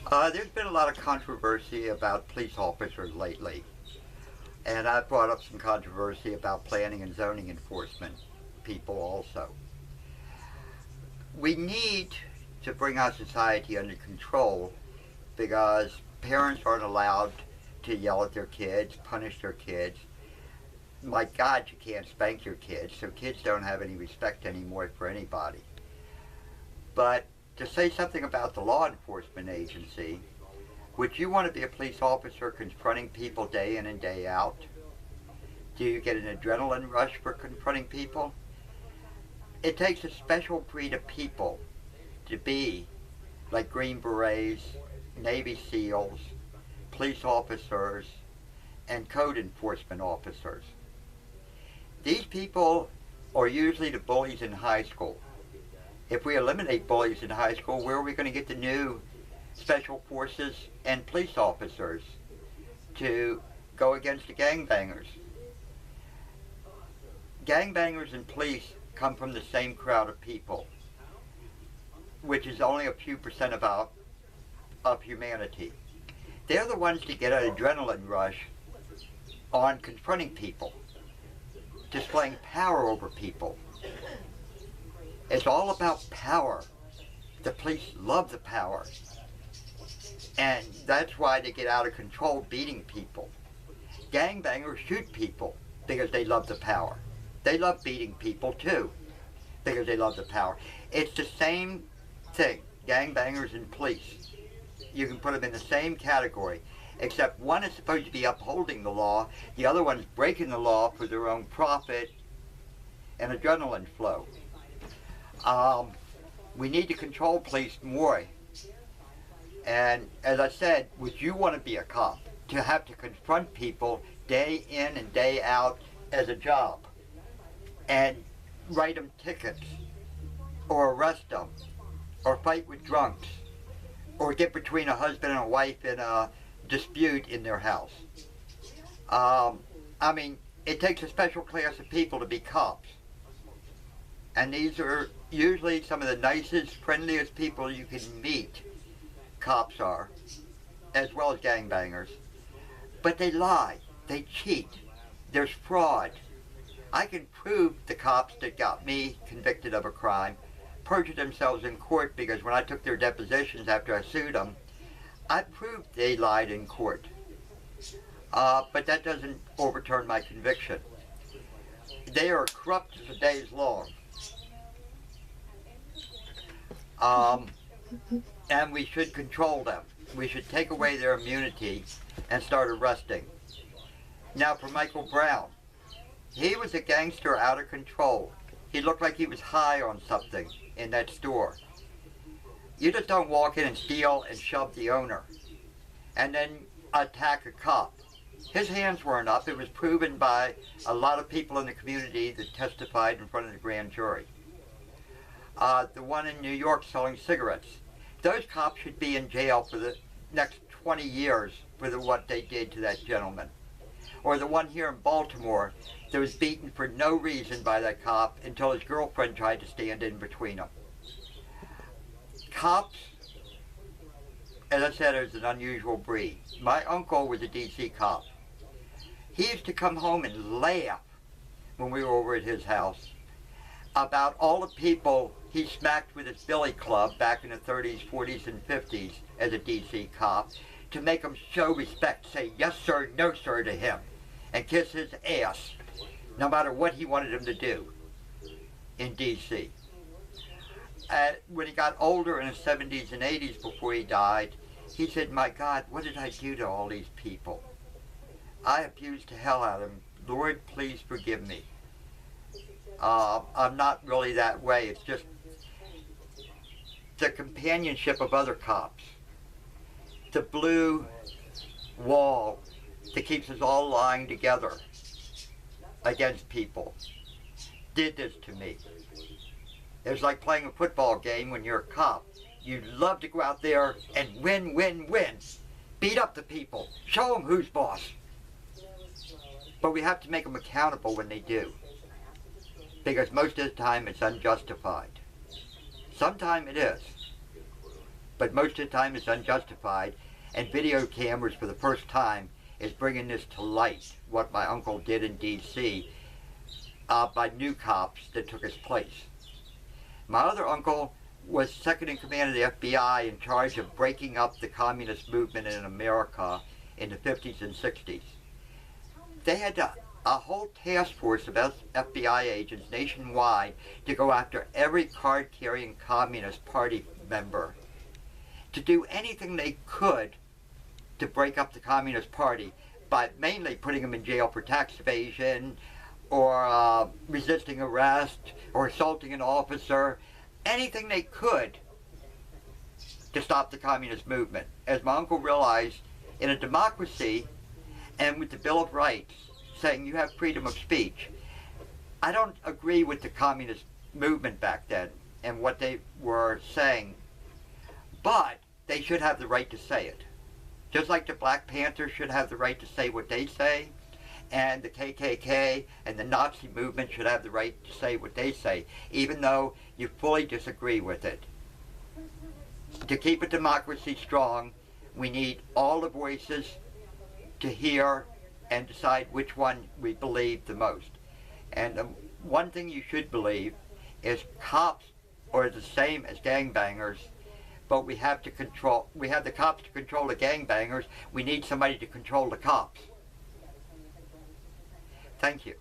There's been a lot of controversy about police officers lately, and I've brought up some controversy about planning and zoning enforcement people also. We need to bring our society under control because parents aren't allowed to yell at their kids, punish their kids. My God, you can't spank your kids, so kids don't have any respect anymore for anybody. But to say something about the law enforcement agency, would you want to be a police officer confronting people day in and day out? Do you get an adrenaline rush for confronting people? It takes a special breed of people to be like Green Berets, Navy SEALs, police officers, and code enforcement officers. These people are usually the bullies in high school. If we eliminate bullies in high school, where are we going to get the new special forces and police officers to go against the gangbangers? Gangbangers and police come from the same crowd of people, which is only a few percent of humanity. They're the ones that get an adrenaline rush on confronting people, displaying power over people. It's all about power. The police love the power. And that's why they get out of control beating people. Gangbangers shoot people because they love the power. They love beating people too because they love the power. It's the same thing, gangbangers and police. You can put them in the same category, except one is supposed to be upholding the law, the other one's breaking the law for their own profit and adrenaline flow. We need to control police more. And as I said, would you want to be a cop? To have to confront people day in and day out as a job and write them tickets or arrest them or fight with drunks or get between a husband and a wife in a dispute in their house. I mean, it takes a special class of people to be cops. And these are usually some of the nicest, friendliest people you can meet, cops are, as well as gangbangers. But they lie, they cheat, there's fraud. I can prove the cops that got me convicted of a crime perjured themselves in court because when I took their depositions after I sued them, I proved they lied in court. But that doesn't overturn my conviction. They are corrupt as the day is long. And we should control them. We should take away their immunity and start arresting. Now for Michael Brown. He was a gangster out of control. He looked like he was high on something in that store. You just don't walk in and steal and shove the owner and then attack a cop. His hands weren't up. It was proven by a lot of people in the community that testified in front of the grand jury. The one in New York selling cigarettes. Those cops should be in jail for the next 20 years for what they did to that gentleman. Or the one here in Baltimore that was beaten for no reason by that cop until his girlfriend tried to stand in between them. Cops, as I said, is an unusual breed. My uncle was a DC cop. He used to come home and laugh when we were over at his house about all the people he smacked with his billy club back in the 30s, 40s, and 50s as a DC cop to make them show respect, say yes sir, no sir to him, and kiss his ass, no matter what he wanted him to do in DC. When he got older in his 70s and 80s before he died, he said, my God, what did I do to all these people? I abused the hell out of them. Lord, please forgive me. I'm not really that way. It's just the companionship of other cops. The blue wall that keeps us all lying together against people did this to me. It was like playing a football game when you're a cop. You'd love to go out there and win, win, win. Beat up the people. Show them who's boss. But we have to make them accountable when they do. Because most of the time it's unjustified. Sometimes it is. but most of the time it's unjustified. And video cameras, for the first time, is bringing this to light, what my uncle did in D.C. By new cops that took his place. My other uncle was second in command of the FBI, in charge of breaking up the communist movement in America in the 50s and 60s. They had a whole task force of FBI agents nationwide to go after every card-carrying Communist Party member, to do anything they could to break up the Communist Party, by mainly putting them in jail for tax evasion, or resisting arrest, or assaulting an officer, anything they could to stop the communist movement. As my uncle realized, in a democracy, and with the Bill of Rights saying you have freedom of speech, I don't agree with the communist movement back then and what they were saying, but they should have the right to say it. Just like the Black Panthers should have the right to say what they say, and the KKK and the Nazi movement should have the right to say what they say, even though you fully disagree with it. To keep a democracy strong, we need all the voices to hear and decide which one we believe the most. And the one thing you should believe is cops are the same as gangbangers, but we have the cops to control the gangbangers. We need somebody to control the cops. Thank you.